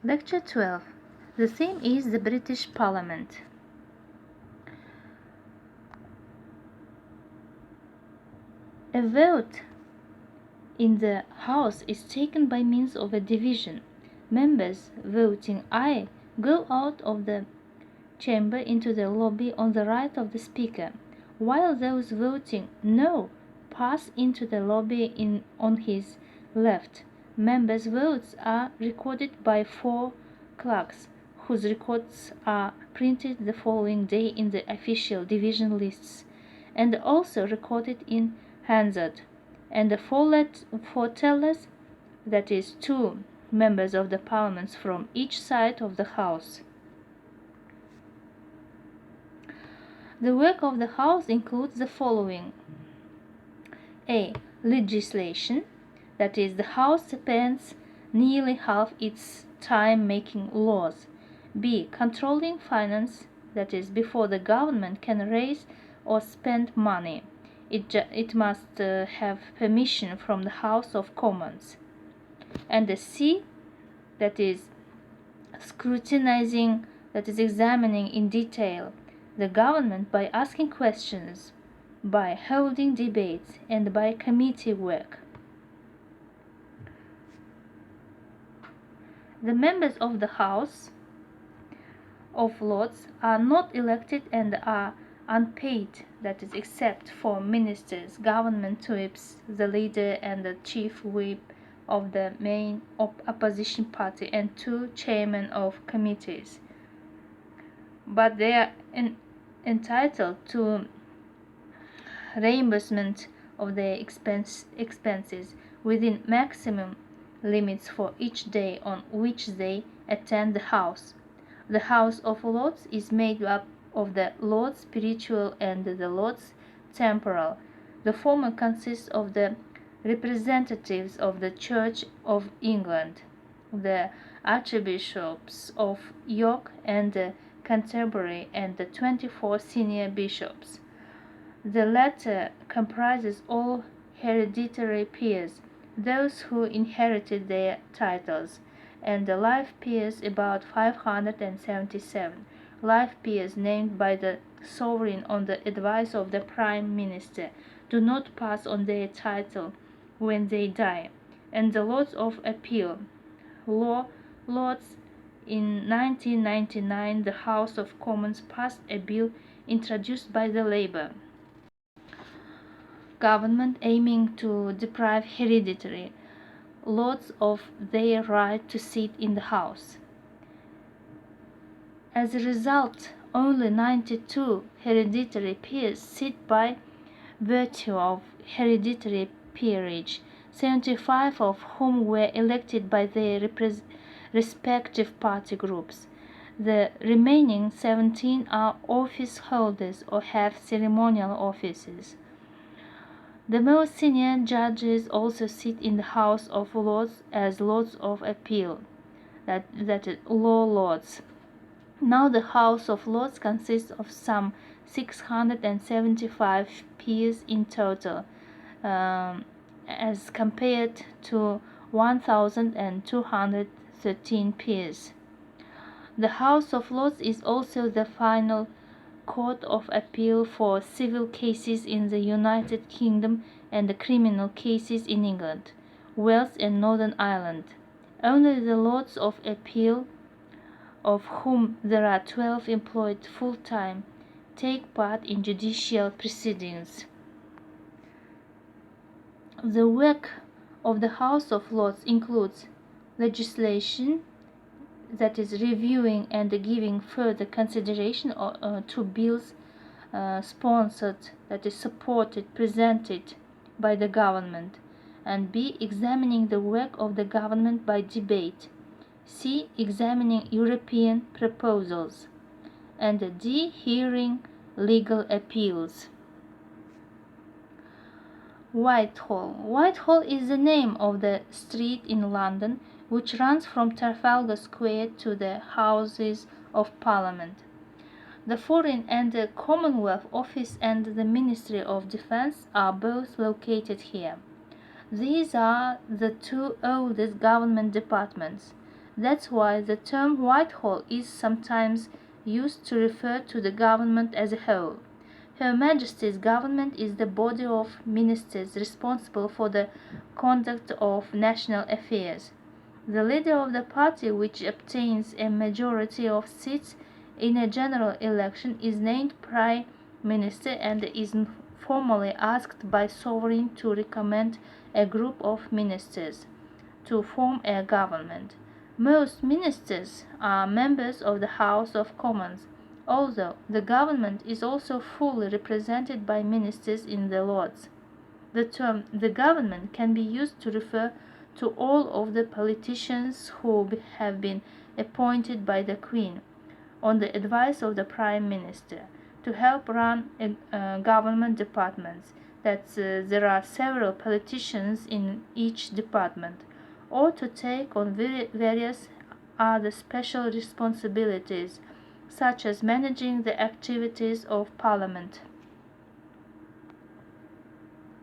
Lecture 12. The theme is the British Parliament. A vote in the House is taken by means of a division. Members voting aye go out of the chamber into the lobby on the right of the Speaker, while those voting no pass into the lobby on his left. Members' votes are recorded by 4 clerks, whose records are printed the following day in the official division lists, and also recorded in Hansard. And the 4 tellers, that is 2 members of the Parliament from each side of the House. The work of the House includes the following: A. Legislation, that is, the House spends nearly half its time making laws. B. Controlling finance, that is, before the government can raise or spend money, it must have permission from the House of Commons. And the C, that is, scrutinizing, that is, examining in detail the government by asking questions, by holding debates, and by committee work. The members of the House of Lords are not elected and are unpaid, that is, except for ministers, government whips, the leader and the chief whip of the main opposition party, and 2 chairmen of committees. But they are entitled to reimbursement of their expenses within maximum limits for each day on which they attend the House. The House of Lords is made up of the Lords Spiritual and the Lords Temporal. The former consists of the representatives of the Church of England, the Archbishops of York and Canterbury, and the 24 senior bishops. The latter comprises all hereditary peers, those who inherited their titles, and the life peers, about 577 life peers named by the sovereign on the advice of the Prime Minister, do not pass on their title when they die, and the Lords of Appeal. Lords, in 1999 the House of Commons passed a bill introduced by the Labour government aiming to deprive hereditary Lords of their right to sit in the House. As a result, only 92 hereditary peers sit by virtue of hereditary peerage, 75 of whom were elected by their respective party groups. The remaining 17 are office holders or have ceremonial offices. The most senior judges also sit in the House of Lords as Lords of Appeal, that is, law lords. Now the House of Lords consists of some 675 peers in total, as compared to 1,213 peers. The House of Lords is also the final Court of Appeal for civil cases in the United Kingdom and the criminal cases in England, Wales and Northern Ireland. Only the Lords of Appeal, of whom there are 12 employed full-time, take part in judicial proceedings. The work of the House of Lords includes legislation, that is, reviewing and giving further consideration to bills sponsored, that is, supported, presented by the government, and B. Examining the work of the government by debate, C. Examining European proposals, and D. Hearing legal appeals. Whitehall. Whitehall is the name of the street in London which runs from Trafalgar Square to the Houses of Parliament. The Foreign and the Commonwealth Office and the Ministry of Defence are both located here. These are the 2 oldest government departments. That's why the term Whitehall is sometimes used to refer to the government as a whole. Her Majesty's government is the body of ministers responsible for the conduct of national affairs. The leader of the party which obtains a majority of seats in a general election is named Prime Minister and is formally asked by sovereign to recommend a group of ministers to form a government. Most ministers are members of the House of Commons, although the government is also fully represented by ministers in the Lords. The term "the government" can be used to refer to all of the politicians who have been appointed by the Queen, on the advice of the Prime Minister, to help run government departments, that there are several politicians in each department, or to take on various other special responsibilities, such as managing the activities of Parliament.